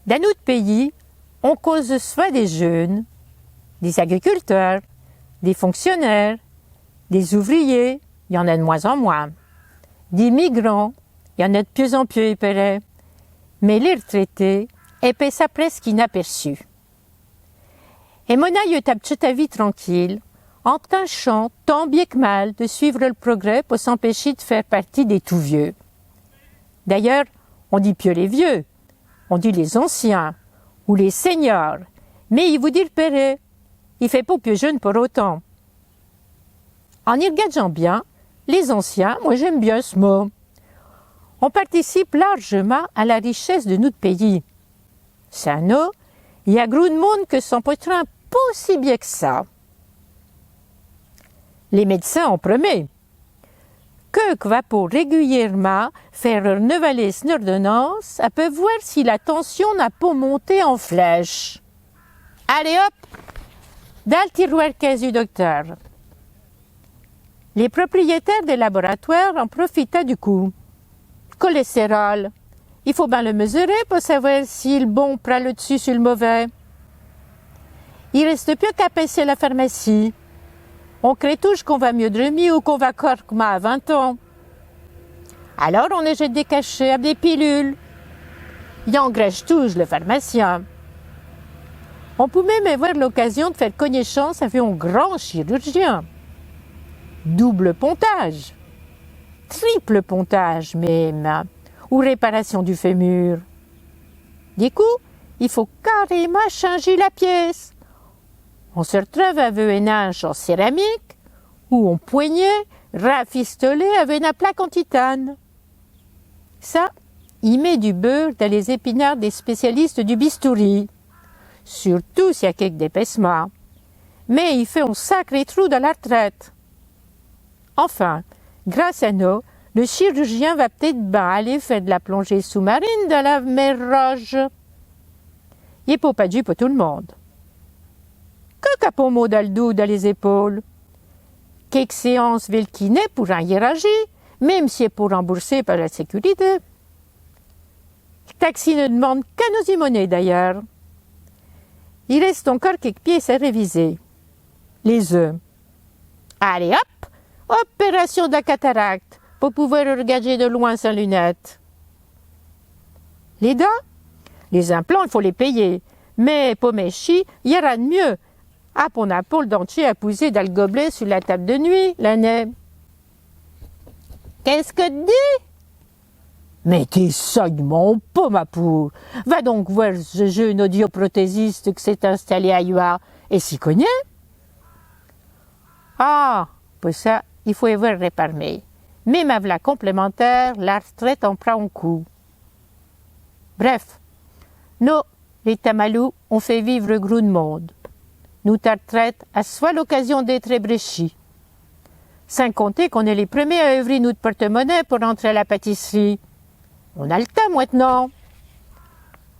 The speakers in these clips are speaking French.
Dans notre pays, on cause soit des jeunes, des agriculteurs, des fonctionnaires, des ouvriers, il y en a de moins en moins, des migrants, il y en a de plus en plus épais, mais les retraités épais ça presque inaperçu. Et Mona y tape toute ta vie tranquille, en tâchant tant bien que mal de suivre le progrès pour s'empêcher de faire partie des tout vieux. D'ailleurs, on dit plus les vieux, on dit les anciens ou les seniors, mais il vous dit le péré, il fait pas plus jeune pour autant. En y regardant bien, les anciens, moi j'aime bien ce mot. On participe largement à la richesse de notre pays. Ça non, il y a gros de monde que s'en portera pas aussi bien que ça. Les médecins en premier. Que va pour régulièrement faire renouveler son ordonnance, à peut voir si la tension n'a pas monté en flèche. Allez hop, dans le tiroir 15 du docteur. Les propriétaires des laboratoires en profitaient du coup. Cholestérol, il faut bien le mesurer pour savoir si le bon prend le dessus sur le mauvais. Il reste plus qu'à passer à la pharmacie. On crée toujours qu'on va mieux dormir ou qu'on va corps comme à 20 ans. Alors on achète des cachets à des pilules. Il engrège toujours le pharmacien. On peut même avoir l'occasion de faire connaissance avec un grand chirurgien. Double pontage, triple pontage même, ou réparation du fémur. Du coup, il faut carrément changer la pièce. On se retrouve avec une hanche en céramique ou un poignet rafistolé avec une plaque en titane. Ça, il met du beurre dans les épinards des spécialistes du bistouri, surtout s'il y a quelques dépaissements. Mais il fait un sacré trou dans la retraite. Enfin, grâce à nous, le chirurgien va peut-être aller faire de la plongée sous-marine dans la mer Rouge. Il n'est pas dû pour tout le monde. Que capomo dans le dos, dans les épaules. Quelques séances velkinées pour un hiérarchie, même si c'est pour rembourser par la sécurité. Le taxi ne demande qu'à nos monnaies d'ailleurs. Il reste encore quelques pièces à réviser. Les œufs. Allez hop, opération de la cataracte pour pouvoir regarder de loin sans lunettes. Les dents, les implants, il faut les payer. Mais pour mes chis, il y aura de mieux. Ah, on a pas le dentier à pousser dans le gobelet sur la table de nuit, l'année. Qu'est-ce que tu dis? Mais t'es seulement pas, ma poule. Va donc voir ce jeune audioprothésiste qui s'est installé à Yoa et s'y connaît. Ah, pour ça, il faut y voir réparé. Même avec la complémentaire, la retraite en prend un coup. Bref, nous, les Tamalous, on fait vivre gros de monde. Nous, ta retraite, a soit l'occasion d'être ébréchis. Sans compter qu'on est les premiers à ouvrir notre porte-monnaie pour rentrer à la pâtisserie. On a le temps maintenant.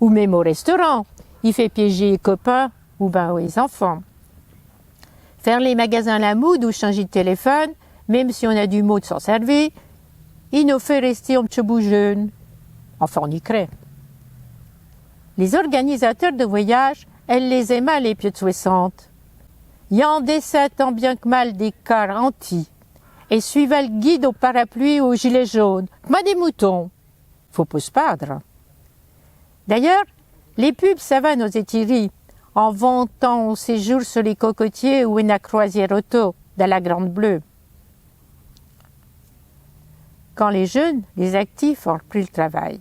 Ou même au restaurant, il fait piéger les copains ou ben les enfants. Faire les magasins à la mode ou changer de téléphone, même si on a du mot de s'en servir, il nous fait rester un petit bout jeune. Enfin, on y crée. Les organisateurs de voyage, elles les aimaient les pieds de 60. Il y en décède tant bien que mal des cars anti et suivait le guide au parapluie ou au gilet jaune, comme des moutons. Faut pas se perdre. D'ailleurs, les pubs savent nos étiries en vantant au séjour sur les cocotiers ou une croisière auto dans la Grande Bleue. Quand les jeunes, les actifs ont repris le travail.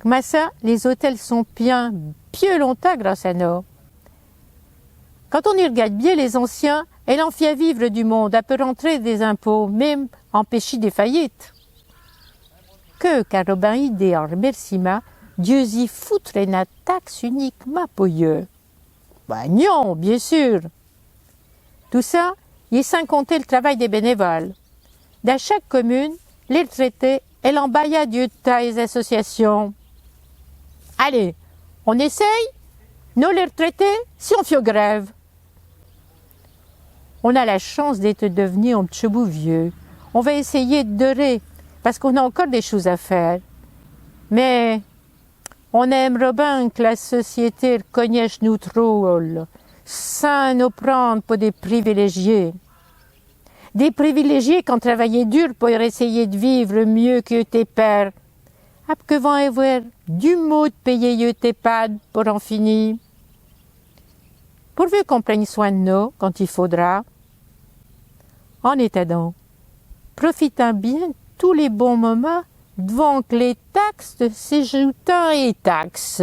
Comme ça, les hôtels sont bien longtemps grâce à nous. Quand on y regarde bien les anciens, elle en fait vivre du monde, elle peut rentrer des impôts, même empêcher des faillites. Que Carobin idée en remerciement, Dieu y foutrait une taxe uniquement pour eux. Ben non, bien sûr. Tout ça, il est sans compter le travail des bénévoles. Dans chaque commune, les retraités, elle en baille à Dieu de tailles associations. Allez, on essaye? Nous les retraités, si on fait grève. On a la chance d'être devenu un petit bout vieux. On va essayer de dorer, parce qu'on a encore des choses à faire. Mais On aimerait bien que la société reconnaisse notre rôle, sans nous prendre pour des privilégiés. Des privilégiés qui ont travaillé dur pour essayer de vivre mieux que tes pères. Après que vont avoir du mot de payer tes pads pour en finir. Pourvu qu'on prenne soin de nous quand il faudra. En était donc, profitant bien tous les bons moments devant que les taxes s'ajoutent et taxes.